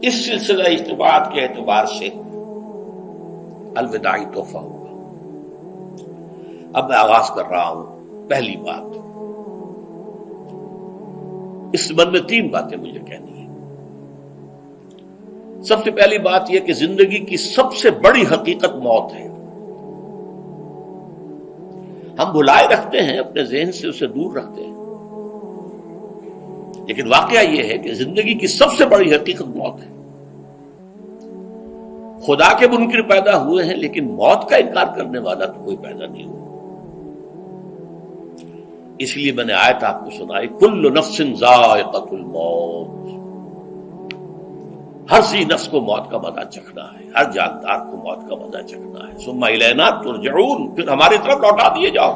اس سلسلہ اجتماعات کے اعتبار سے الوداعی تحفہ ہوگا۔ اب میں آغاز کر رہا ہوں۔ پہلی بات، اس سبب میں 3 باتیں مجھے کہنی ہیں۔ سب سے پہلی بات یہ کہ زندگی کی سب سے بڑی حقیقت موت ہے۔ ہم بھلائے رکھتے ہیں، اپنے ذہن سے اسے دور رکھتے ہیں، لیکن واقعہ یہ ہے کہ زندگی کی سب سے بڑی حقیقت موت ہے۔ خدا کے منکر پیدا ہوئے ہیں، لیکن موت کا انکار کرنے والا تو کوئی پیدا نہیں ہوا۔ اس لیے میں نے آیت آپ کو سنائی، کل نفس ذائقۃ الموت، ہر سی نفس کو موت کا مزہ چکھنا ہے، ہر جاندار کو موت کا مزہ چکھنا ہے۔ ثم الینا ترجعون، پھر ہماری طرف لوٹا دیے جاؤ۔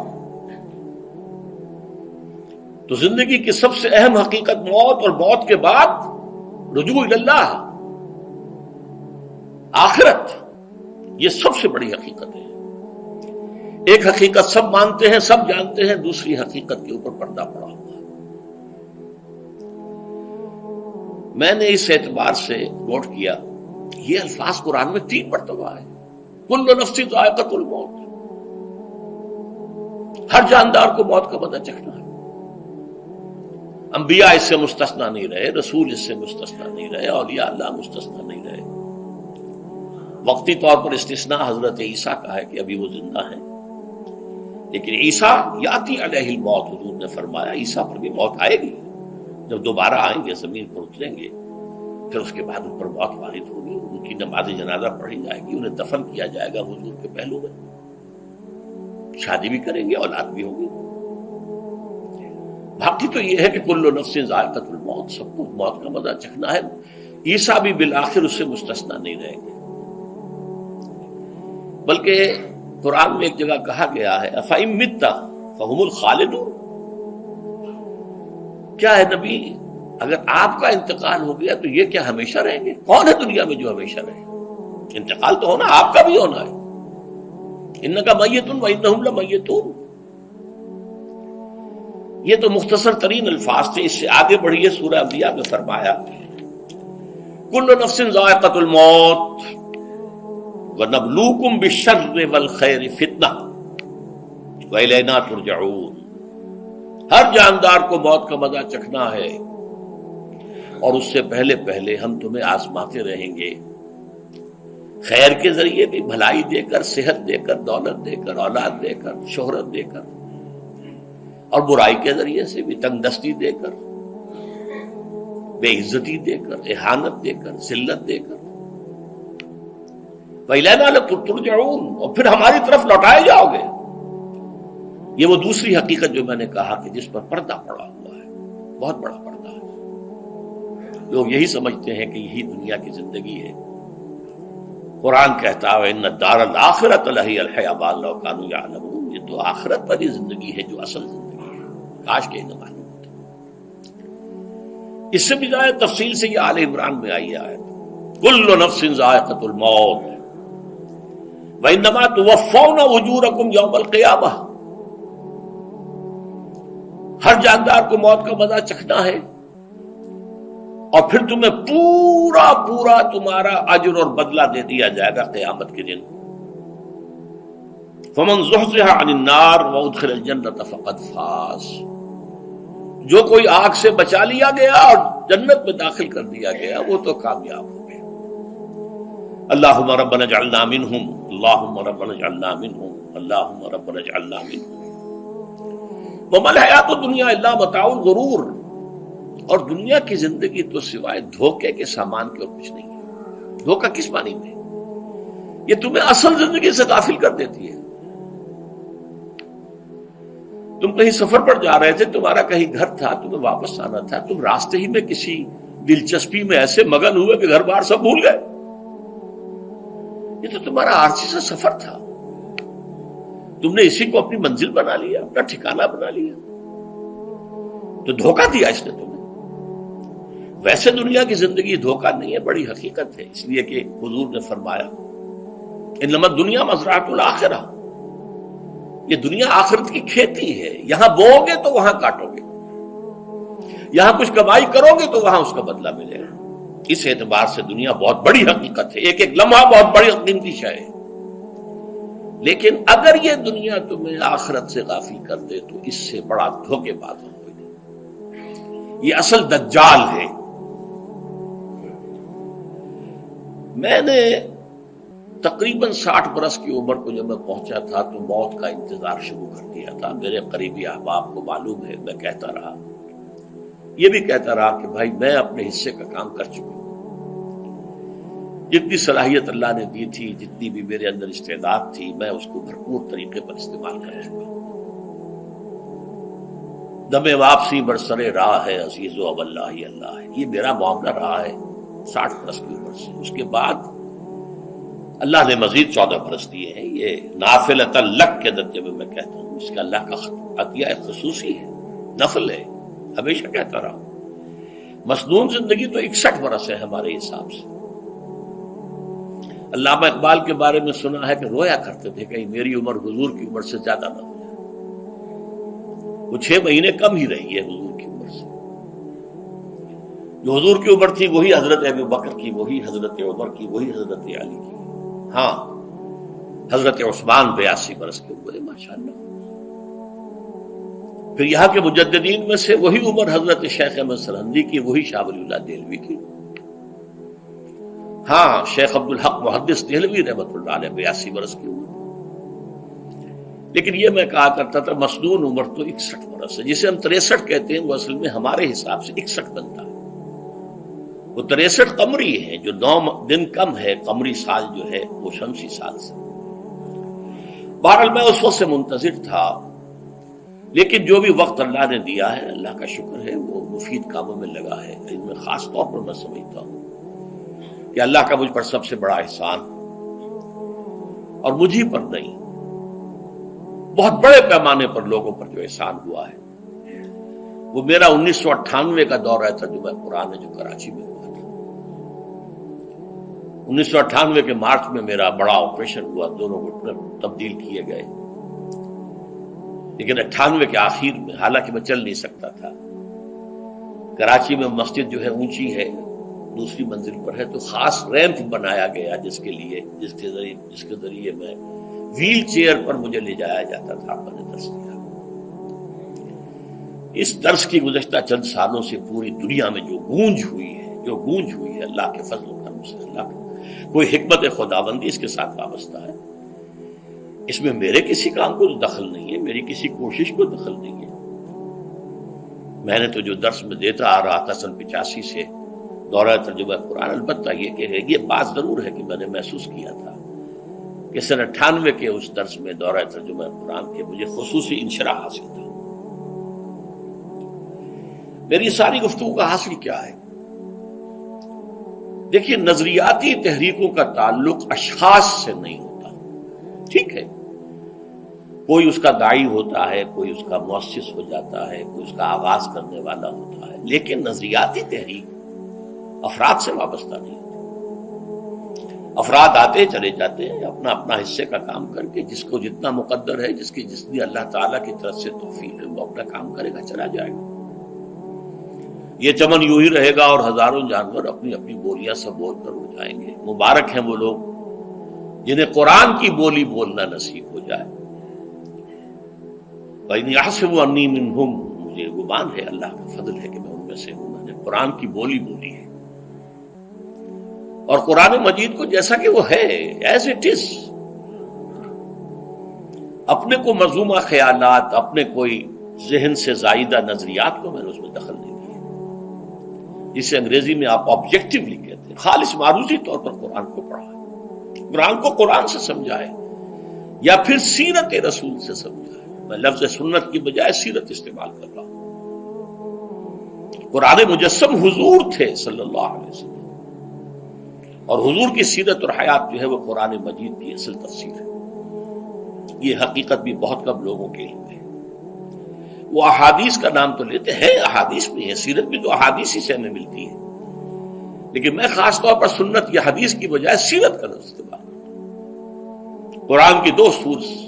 تو زندگی کی سب سے اہم حقیقت موت، اور موت کے بعد رجوع اللہ، آخرت، یہ سب سے بڑی حقیقت ہے۔ ایک حقیقت سب مانتے ہیں، سب جانتے ہیں، دوسری حقیقت کے اوپر پردہ پڑا ہوا ہے۔ میں نے اس اعتبار سے نوٹ کیا، یہ الفاظ قرآن میں 3 مرتبہ ہے، کل نفس ذائقۃ الموت، ہر جاندار کو موت کا مزہ چکھنا ہے۔ انبیاء اس سے مستثنا نہیں رہے، رسول اس سے مستثنا نہیں رہے، اولیاء اللہ مستثنا نہیں رہے۔ وقتی طور پر استثناء حضرت عیسیٰ کا ہے کہ ابھی وہ زندہ ہیں، لیکن عیسیٰ یاتی علیہ الموت، حضور نے فرمایا عیسیٰ پر بھی موت آئے گی، جب دوبارہ آئیں گے زمین پر اتریں گے، پھر اس کے بعد ان پر موت وارد ہوگی، ان کی نماز جنازہ پڑھی جائے گی، انہیں دفن کیا جائے گا حضور کے پہلو میں، شادی بھی کریں گے، اولاد بھی ہوگی۔ باقی تو یہ ہے کہ کل نفس ذائقۃ الموت، سب کو موت کا مزہ چکھنا ہے۔ عیسیٰ بھی بالآخر اس سے مستثنا نہیں رہیں گے، بلکہ قرآن میں ایک جگہ کہا گیا ہے أَفَإِن مِتَّ فَهُمُ الْخَالِدُونَ، کیا ہے نبی، اگر آپ کا انتقال ہو گیا تو یہ کیا ہمیشہ رہیں گے؟ کون ہے دنیا میں جو ہمیشہ رہے؟ انتقال تو ہونا، آپ کا بھی ہونا ہے۔ إِنَّكَ مَيِّتٌ وَإِنَّهُمْ لَمَيِّتُونَ، یہ تو مختصر ترین الفاظ تھے۔ اس سے آگے بڑھیے، سورہ انبیاء میں فرمایا کل نفس ذائقۃ الموت وَنَبْلُوكُمْ بِالشَّرِّ وَالْخَيْرِ فِتْنَةً وَإِلَيْنَا تُرْجَعُونَ، ہر جاندار کو موت کا مزہ چکھنا ہے، اور اس سے پہلے پہلے ہم تمہیں آزماتے رہیں گے، خیر کے ذریعے بھی، بھلائی دے کر، صحت دے کر، دولت دے کر، اولاد دے کر، شہرت دے کر، اور برائی کے ذریعے سے بھی، تنگ دستی دے کر، بے عزتی دے کر، اہانت دے کر، ذلت دے کر۔ وَإِلَيْنَا تُرْجَعُونَ، اور پھر ہماری طرف لوٹائے جاؤ گے۔ یہ وہ دوسری حقیقت جو میں نے کہا کہ جس پر پردہ پڑا ہوا ہے، بہت بڑا پردہ ہے۔ لوگ یہی سمجھتے ہیں کہ یہی دنیا کی زندگی ہے۔ قرآن کہتا ہے إِنَّ الدَّارَ الْآخِرَةَ لَهِيَ الْحَيَوَانُ لَوْ كَانُوا يَعْلَمُونَ، یہ تو آخرت والی زندگی ہے جو اصل زندگی ہے، کاش کہ انہیں معلوم ہوتا۔ اس سے بھی زیادہ تفصیل سے یہ آل عمران میں آئی آیت، کل نفس ذائقۃ الموت وَإِنَّمَا تُوَفَّوْنَ أُجُورَكُمْ يَوْمَ الْقِيَامَةِ، ہر جاندار کو موت کا مزہ چکھنا ہے، اور پھر تمہیں پورا پورا تمہارا اجر اور بدلہ دے دیا جائے گا قیامت کے دن۔ فَمَنْ زُحْزِحَ عَنِ النَّارِ وَأُدْخِلَ الْجَنَّةَ فَقَدْ فَازَ، جو کوئی آگ سے بچا لیا گیا اور جنت میں داخل کر دیا گیا وہ تو کامیاب ہو گیا۔ اللہم ربنا اجعلنا منہم، اللہم ربنا اجعلنا منہم، اللہم ربنا اجعلنا منہم۔ وَمَا الْحَيَاةُ الدُّنْيَا إِلَّا مَتَاعُ الْغُرُورِ، اور دنیا کی زندگی تو سوائے دھوکے کے سامان کے اور کچھ نہیں ہے۔ دھوکہ کس معنی میں؟ یہ تمہیں اصل زندگی سے غافل کر دیتی ہے۔ تم کہیں سفر پر جا رہے تھے، تمہارا کہیں گھر تھا، تمہیں واپس آنا تھا، تم راستے ہی میں کسی دلچسپی میں ایسے مگن ہوئے کہ گھر بار سب بھول گئے۔ یہ تو تمہارا عارضی سا سفر تھا، تم نے اسی کو اپنی منزل بنا لیا، اپنا ٹھکانہ بنا لیا، تو دھوکہ دیا اس نے تمہیں۔ ویسے دنیا کی زندگی دھوکہ نہیں ہے، بڑی حقیقت ہے، اس لیے کہ حضور نے فرمایا انما الدنیا مزرعۃ الآخرہ، یہ دنیا آخرت کی کھیتی ہے، یہاں بو گے تو وہاں کاٹو گے، یہاں کچھ کمائی کرو گے تو وہاں اس کا بدلہ ملے گا۔ اس اعتبار سے دنیا بہت بڑی حقیقت ہے، ایک ایک لمحہ بہت بڑی قیمتی شے ہے، لیکن اگر یہ دنیا تمہیں آخرت سے غافل کر دے تو اس سے بڑا دھوکے باز کوئی نہیں۔ یہ اصل دجال ہے۔ میں نے تقریباً 60 برس کی عمر کو جب میں پہنچا تھا تو موت کا انتظار شروع کر دیا تھا۔ میرے قریبی احباب کو معلوم ہے، میں کہتا رہا، یہ بھی کہتا رہا کہ بھائی میں اپنے حصے کا کام کر چکا ہوں، جتنی صلاحیت اللہ نے دی تھی، جتنی بھی میرے اندر استعداد تھی، میں اس کو بھرپور طریقے پر استعمال کر چکا ہوں۔ دم واپسی برسرے راہ ہے عزیز و اب اللہ ہی اللہ ہے، یہ میرا معاملہ رہا ہے 60 برس کی عمر سے۔ اس کے بعد اللہ نے مزید 14 برس دیے ہیں۔ یہ نافلۃ لک کے درجے میں میں کہتا ہوں، اس کا اللہ کا عطیہ خصوصی ہے، نفل ہے، ہمیشہ کہتا رہا ہوں۔ مسنون زندگی تو 61 برس ہے ہمارے حساب سے۔ علامہ اقبال کے بارے میں سنا ہے کہ رویا کرتے تھے کہ میری عمر حضور کی عمر سے زیادہ نہ ہو جائے، وہ 6 مہینے کم ہی رہی ہے حضور کی عمر سے۔ جو حضور کی عمر تھی وہی حضرت ابو بکر کی، وہی حضرت عمر کی، وہی حضرت علی کی۔ ہاں، حضرت عثمان 82 برس کے ہوئے ماشاءاللہ۔ پھر یہاں کے مجددین میں سے وہی عمر حضرت شیخ احمد سرہندی کی، وہی شاہ ولی اللہ دہلوی کی۔ ہاں، شیخ عبدالحق محدث دہلوی رحمۃ اللہ علیہ 82 برس کی عمر۔ لیکن یہ میں کہا کرتا تھا مسنون عمر تو 61 برس ہے، جسے ہم 63 کہتے ہیں، وہ اصل میں ہمارے حساب سے 61 بنتا ہے۔ وہ 63 قمری ہے، جو 9 دن کم ہے، قمری سال جو ہے وہ شمسی سال سے۔ بہرحال میں اس وقت سے منتظر تھا، لیکن جو بھی وقت اللہ نے دیا ہے، اللہ کا شکر ہے، وہ مفید کاموں میں لگا ہے۔ ان میں خاص طور پر میں سمجھتا ہوں کہ اللہ کا مجھ پر سب سے بڑا احسان، اور مجھے پر نہیں، بہت بڑے پیمانے پر لوگوں پر جو احسان ہوا ہے، وہ میرا 1998 کا دورہ ترجمہ قرآن ہے جو کراچی میں ہوا تھا۔ 1998 کے مارچ میں میرا بڑا آپریشن ہوا، دونوں گھٹنے تبدیل کیے گئے، لیکن 98 کے آخر میں، حالانکہ میں چل نہیں سکتا تھا، کراچی میں مسجد جو ہے اونچی ہے، دوسری منزل پر ہے، تو خاص ریمپ بنایا گیا جس کے ذریعے میں ویل چیئر پر مجھے لے جایا جاتا تھا۔ میں نے درس دیا۔ اس درس کی گزشتہ چند سالوں سے پوری دنیا میں جو گونج ہوئی ہے اللہ کے فضل و کرم سے، اللہ کا کوئی حکمت خداوندی اس کے ساتھ وابستہ ہے۔ اس میں میرے کسی کام کو دخل نہیں ہے، میری کسی کوشش کو دخل نہیں ہے۔ میں نے تو جو درس میں دیتا آ رہا تھا سن 85 سے، دورہ ترجمہ قرآن، البتہ یہ بات ضرور ہے کہ میں نے محسوس کیا تھا کہ سن 98 کے اس درس میں دورہ ترجمہ قرآن کے مجھے خصوصی انشراح حاصل تھا۔ میری ساری گفتگو کا حاصل کیا ہے؟ دیکھیے، نظریاتی تحریکوں کا تعلق اشخاص سے نہیں ہوتا، ٹھیک ہے، کوئی اس کا داعی ہوتا ہے، کوئی اس کا مؤسس ہو جاتا ہے، کوئی اس کا آغاز کرنے والا ہوتا ہے، لیکن نظریاتی تحریک افراد سے وابستہ نہیں ہوتی۔ افراد آتے چلے جاتے ہیں اپنا اپنا حصے کا کام کر کے، جس کو جتنا مقدر ہے، جتنی اللہ تعالیٰ کی طرف سے توفیق ہے، وہ اپنا کام کرے گا، چلا جائے گا۔ یہ چمن یوں ہی رہے گا اور ہزاروں جانور اپنی اپنی بولیاں سے بول کر اڑ جائیں گے۔ مبارک ہیں وہ لوگ جنہیں قرآن کی بولی بولنا نصیب ہو جائے۔ وَإِنْ يَحْسَبُ أَنِّي مِنْهُمْ، مجھے گمان ہے، اللہ کا فضل ہے کہ میں ان میں سے ہوں، میں نے قرآن کی بولی بولی ہے، اور قرآن مجید کو جیسا کہ وہ ہے، ایز اٹ از، اپنے کو منظومہ خیالات، اپنے کوئی ذہن سے زائدہ نظریات کو میں نے اس میں دخل نہیں دیا، جسے انگریزی میں آپ آبجیکٹیولی کہتے ہیں، خالص معروضی طور پر قرآن کو پڑھا ہے، قرآن کو قرآن سے سمجھائے، یا پھر سیرت رسول سے سمجھائے۔ میں لفظ سنت کی بجائے سیرت استعمال کر رہا ہوں۔ قرآن مجسم حضور تھے صلی اللہ علیہ وسلم، اور حضور کی سیرت اور حیات جو ہے وہ قرآن مجید کی اصل تفسیر ہے۔ یہ حقیقت بھی بہت کم لوگوں کے علم ہے۔ وہ احادیث کا نام تو لیتے ہیں، احادیث بھی ہے، سیرت بھی تو احادیث ہی سے ہمیں ملتی ہے، لیکن میں خاص طور پر سنت یا حدیث کی بجائے سیرت کا لفظ استعمال کرتا ہوں۔ قرآن کی 2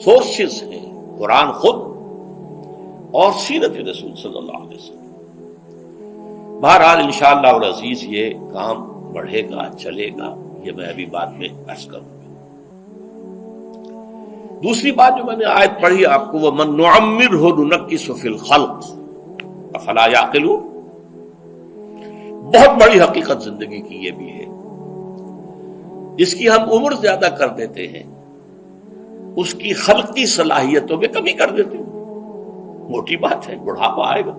سورسز ہیں، قرآن خود اور سیرت رسول صلی اللہ علیہ وسلم۔ بہرحال انشاءاللہ العزیز یہ کام بڑھے گا، چلے گا، یہ میں ابھی بعد میں عرض کروں گا۔ دوسری بات جو میں نے آیت پڑھی آپ کو، وَمَن نُعَمِّرْهُ نُنَكِّسُ فِي الْخَلْقِ أَفَلَا يَعْقِلُونَ، بہت بڑی حقیقت زندگی کی یہ بھی ہے، جس کی ہم عمر زیادہ کر دیتے ہیں اس کی خلقی صلاحیتوں میں کمی کر دیتے ہیں۔ موٹی بات ہے، بڑھاپا آئے گا،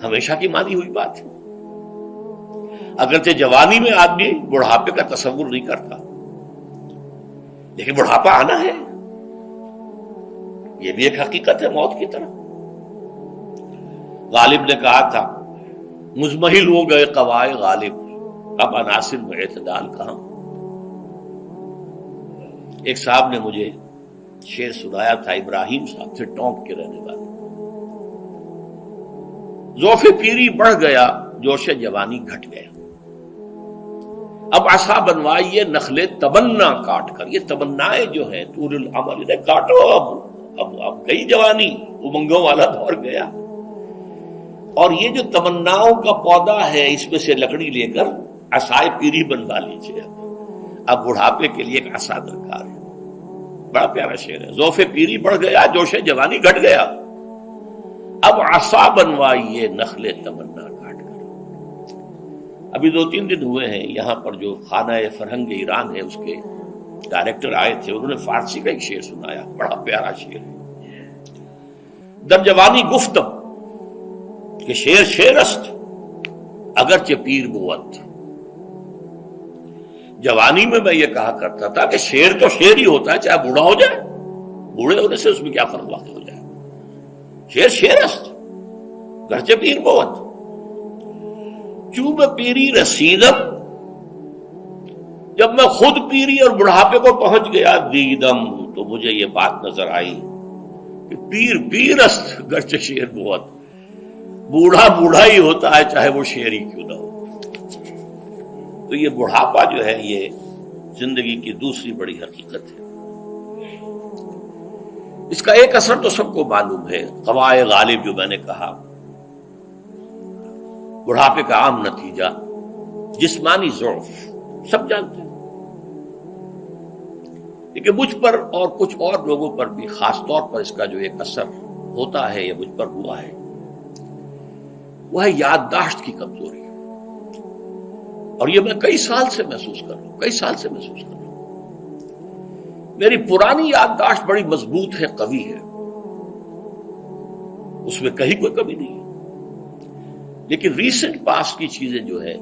ہمیشہ کی مانی ہوئی بات ہے۔ اگرچہ جوانی میں آدمی بڑھاپے کا تصور نہیں کرتا، لیکن بڑھاپا آنا ہے، یہ بھی ایک حقیقت ہے موت کی طرح۔ غالب نے کہا تھا مزمحل ہو گئے قوائے غالب، اب عناصر میں اعتدال کہاں۔ ایک صاحب نے مجھے شعر سنایا تھا، ابراہیم صاحب سے، ٹونک کے رہنے والے، ذوف پیری بڑھ گیا، جوش جوانی گھٹ گیا، اب عصا بنوائیے نخل تمنا کاٹ کر۔ یہ تمنائیں جو ہیں طول العمر، انہیں کاٹو، اب گئی جوانی، امنگوں والا دور گیا، اور یہ جو تمناؤں کا پودا ہے اس میں سے لکڑی لے کر عصائے پیری بنوا لیجیے، اب بڑھاپے کے لیے ایک عصا درکار ہے۔ بڑا پیارا شعر ہے، ذوف پیری بڑھ گیا، جوش جوانی گھٹ گیا، اب عصا بنوائیے نخل تمنا کاٹ کر۔ ابھی 2-3 دن ہوئے ہیں یہاں پر جو خانہ فرہنگ ایران ہے اس کے ڈائریکٹر آئے تھے، انہوں نے فارسی کا ایک شعر سنایا، بڑا پیارا شعر ہے، در جوانی گفتم کہ شعر شعر است اگرچہ پیر بود۔ جوانی میں میں یہ کہا کرتا تھا کہ شعر تو شعر ہی ہوتا ہے، چاہے بوڑھا ہو جائے، بوڑھے ہونے سے اس میں کیا فرق واقع ہو جائے، شعر شعر است گرچہ پیر بود۔ چوب پیری رسیدم، جب میں خود پیری اور بڑھاپے کو پہنچ گیا، دیدم، تو مجھے یہ بات نظر آئی کہ پیر پیر است گرچہ شعر بود، بوڑھا بوڑھا ہی ہوتا ہے چاہے وہ شعر ہی کیوں نہ ہو۔ تو یہ بڑھاپا جو ہے یہ زندگی کی دوسری بڑی حقیقت ہے۔ اس کا ایک اثر تو سب کو معلوم ہے، قوائے غالب جو میں نے کہا، بڑھاپے کا عام نتیجہ جسمانی ضعف، سب جانتے ہیں، لیکن مجھ پر اور کچھ اور لوگوں پر بھی خاص طور پر اس کا جو ایک اثر ہوتا ہے، یہ مجھ پر ہوا ہے، وہ ہے یادداشت کی کمزوری۔ اور یہ میں کئی سال سے محسوس کر رہا ہوں، میری پرانی یادداشت بڑی مضبوط ہے، قوی ہے، اس میں کہیں کوئی کمی نہیں ہے، لیکن ریسنٹ پاسٹ کی چیزیں جو ہے،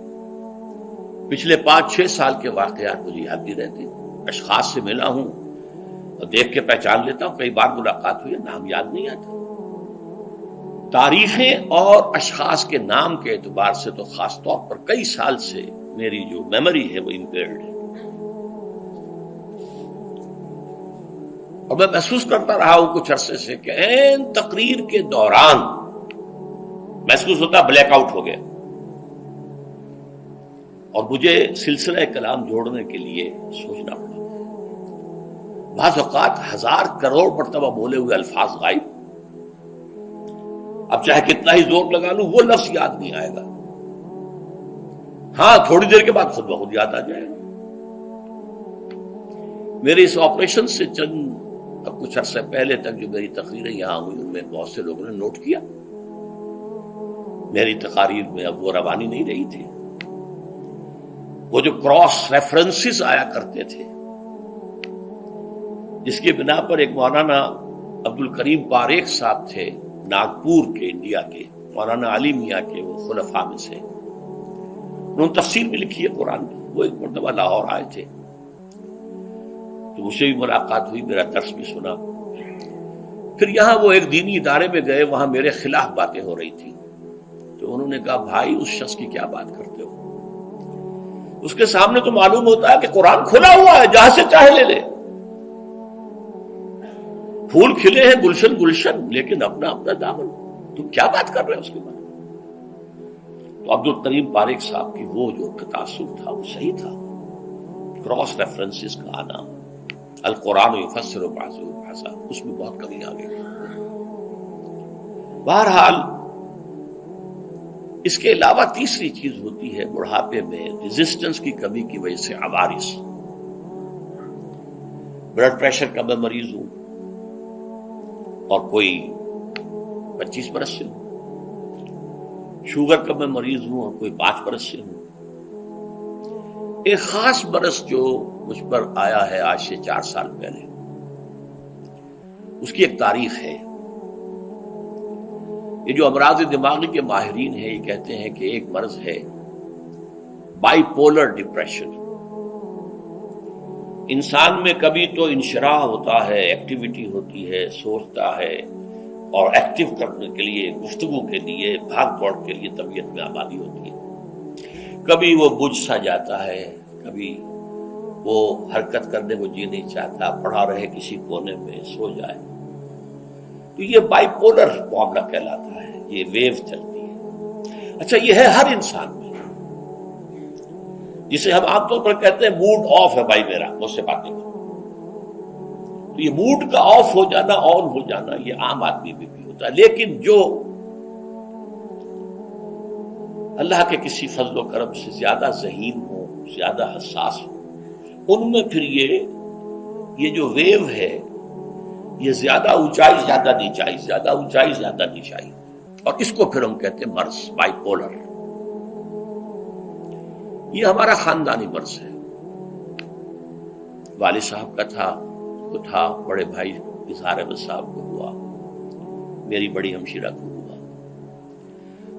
پچھلے 5-6 سال کے واقعات مجھے یاد نہیں رہتے، اشخاص سے ملا ہوں اور دیکھ کے پہچان لیتا ہوں، کئی بار ملاقات ہوئی ہے، نام یاد نہیں آتا، تاریخیں اور اشخاص کے نام کے اعتبار سے تو خاص طور پر کئی سال سے میری جو میموری ہے وہ امپیئرڈ ہے، اور میں محسوس کرتا رہا ہوں کچھ عرصے سے کہ عین تقریر کے دوران محسوس ہوتا بلیک آؤٹ ہو گیا، اور مجھے سلسلہ کلام جوڑنے کے لیے سوچنا پڑا، بعض اوقات 1000 کروڑ مرتبہ بولے ہوئے الفاظ غائب، اب چاہے کتنا ہی زور لگا لوں وہ لفظ یاد نہیں آئے گا، ہاں تھوڑی دیر کے بعد خود بخود یاد آ جائے گا۔ میرے اس آپریشن سے اب کچھ عرصے پہلے تک جو میری تقریریں یہاں ہوئی ان میں بہت سے لوگوں نے نوٹ کیا، میری تقاریر میں اب وہ روانی نہیں رہی تھی، وہ جو کراس ریفرنسز آیا کرتے تھے، جس کی بنا پر ایک مولانا عبد الکریم پاریخ صاحب تھے ناگپور کے، انڈیا کے، مولانا علی میاں کے وہ خلفاء میں سے، انہوں نے تفسیر بھی لکھی ہے قرآن کی، وہ ایک مرتبہ لاہور آئے تھے تو مجھ سے بھی ملاقات ہوئی، میرا درس بھی سنا، پھر یہاں وہ ایک دینی ادارے میں گئے، وہاں میرے خلاف باتیں ہو رہی تھی، تو انہوں نے کہا بھائی اس شخص کی کیا بات کرتے ہو، اس کے سامنے تو معلوم ہوتا ہے کہ قرآن کھلا ہوا ہے، جہاں سے چاہے لے لے، پھول کھلے ہیں گلشن گلشن، لیکن اپنا اپنا دامن، تم کیا بات کر رہے ہیں اس کے بارے میں۔ تو عبد الکریم پاریخ صاحب کی وہ جو تاثر تھا وہ صحیح تھا، کراس ریفرنسز کا آنا، القرآن یفسر بعضہ بعضا، اس میں بہت کمی آ گئی۔ بہرحال اس کے علاوہ تیسری چیز ہوتی ہے بڑھاپے میں ریزسٹنس کی کمی کی وجہ سے عوارض. بلڈ پریشر کا میں مریض ہوں اور کوئی 25 برس سے ہوں، شوگر کا میں مریض ہوں اور کوئی 5 برس سے ہوں. ایک خاص برس جو مجھ پر آیا ہے آج سے 4 سال پہلے، اس کی ایک تاریخ ہے. یہ جو امراض دماغی کے ماہرین ہیں یہ کہتے ہیں کہ ایک مرض ہے بائی پولر ڈپریشن. انسان میں کبھی تو انشراح ہوتا ہے، ایکٹیویٹی ہوتی ہے، سوچتا ہے اور ایکٹیو کرنے کے لیے، گفتگو کے لیے، بھاگ دوڑ کے لیے طبیعت میں آبادی ہوتی ہے. کبھی وہ بجھ سا جاتا ہے، کبھی وہ حرکت کرنے کو جی نہیں چاہتا، پڑا رہے کسی کونے میں، سو جائے. تو یہ بائی پولر معاملہ کہلاتا ہے، یہ ویو چلتی ہے. اچھا یہ ہے ہر انسان میں، جسے ہم عام طور پر کہتے ہیں موڈ آف ہے بھائی میرا، مجھ سے باتیں کرو. تو یہ موڈ کا آف ہو جانا، آن ہو جانا، یہ عام آدمی میں بھی ہوتا ہے. لیکن جو اللہ کے کسی فضل و کرم سے زیادہ ذہین ہو، زیادہ حساس ہو، ان میں پھر یہ جو ویو ہے یہ زیادہ اونچائی زیادہ نیچائی، زیادہ اونچائی زیادہ نیچائی، اور اس کو پھر ہم کہتے ہیں مرض، بائی پولر. یہ ہمارا خاندانی مرض ہے. والد صاحب کا تھا، بڑے بھائی اظہار احمد صاحب کو ہوا، میری بڑی ہمشیرہ کو ہوا.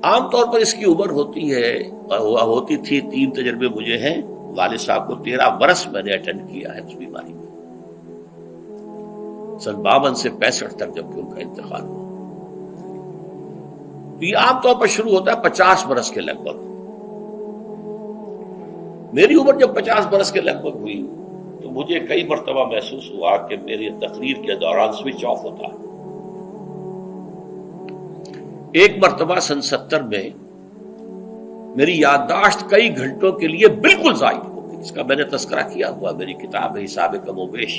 عام طور پر اس کی عمر ہوتی تھی 3 تجربے مجھے ہیں. والد صاحب کو 13 برس میں نے اٹینڈ کیا ہے اس بیماری میں، سن 52 سے 65 تک جب کہ ان کا انتقال ہوا. تو یہ عام طور پر شروع ہوتا ہے 50 برس کے لگ بھگ. میری عمر جب 50 برس کے لگ بھگ ہوئی تو مجھے کئی مرتبہ محسوس ہوا کہ میری تقریر کے دوران سوئچ آف ہوتا ہے. ایک مرتبہ سن 70 میں میری یادداشت کئی گھنٹوں کے لیے بالکل ضائع ہو گئی. اس کا میں نے تذکرہ کیا ہوا، میری کتاب ہے حساب کم و بیش.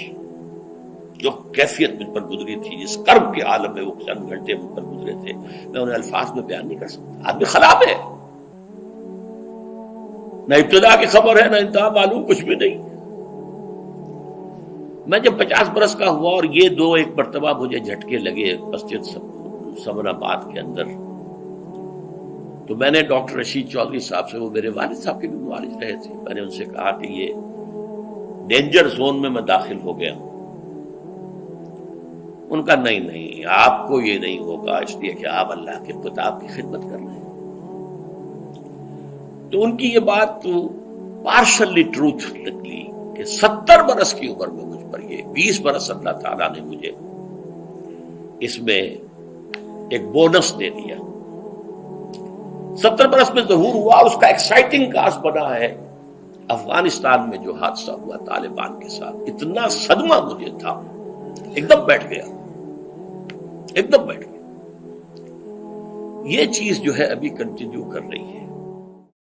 جو کیفیت مجھ پر گزری تھی، جس کرب کے عالم میں وہ چند گھنٹے مجھ پر گزرے تھے، میں انہیں الفاظ میں بیان نہیں کر سکتا. آدمی خراب ہے، نہ ابتدا کی خبر ہے نہ انتہا معلوم، کچھ بھی نہیں. میں جب 50 برس کا ہوا اور یہ ایک مرتبہ مجھے جھٹکے لگے مسجد سمن آباد کے اندر، تو میں نے ڈاکٹر رشید چودھری صاحب سے، وہ میرے والد صاحب کے بھی معالج رہے تھے، میں نے ان سے کہا کہ یہ ڈینجر زون میں داخل ہو گیا ہوں. ان کا نہیں، آپ کو یہ نہیں ہوگا، اس لیے کہ آپ اللہ کے کتاب کی خدمت کر رہے ہیں. تو ان کی یہ بات تو پارشلی ٹروتھ نکلی کہ 70 برس کی عمر میں مجھ پر یہ 20 برس اللہ تعالیٰ نے مجھے اس میں ایک بونس دے دیا. 70 برس میں ظہور ہوا. اس کا ایکسائٹنگ کاز بنا ہے افغانستان میں جو حادثہ ہوا طالبان کے ساتھ. اتنا صدمہ مجھے تھا، ایک دم بیٹھ گیا. یہ چیز جو ہے ابھی کنٹینیو کر رہی ہے.